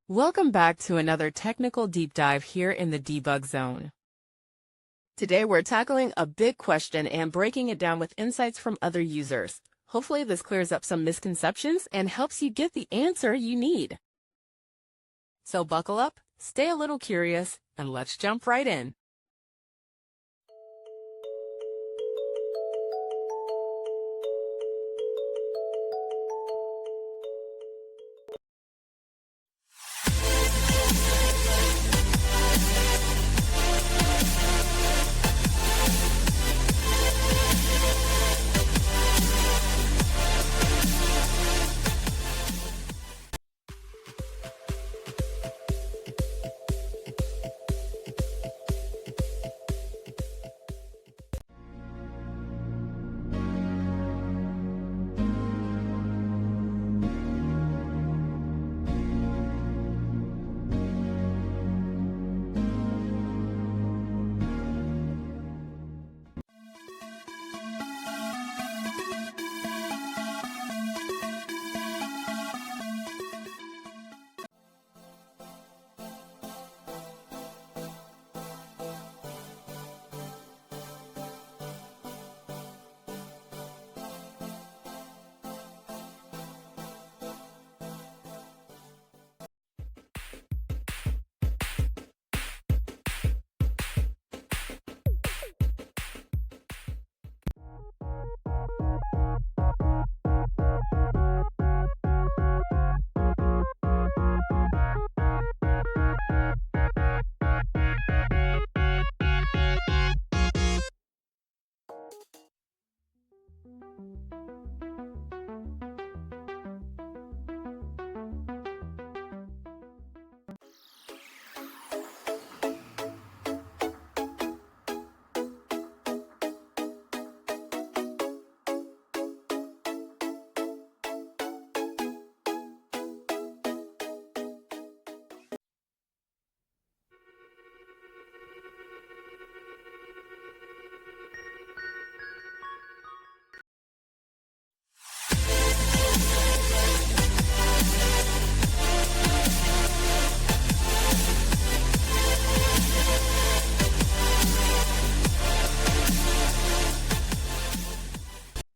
Welcome back to another technical deep dive here in the Debug Zone. Today we're tackling a big question and breaking it down with insights from other users. Hopefully this clears up some misconceptions and helps you get the answer you need. So buckle up, stay a little curious, and let's jump right in.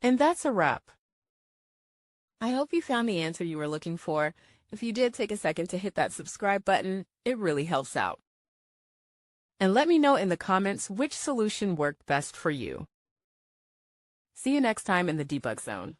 And that's a wrap. I hope you found the answer you were looking for. If you did, take a second to hit that subscribe button. It really helps out. And let me know in the comments which solution worked best for you. See you next time in the Debug Zone.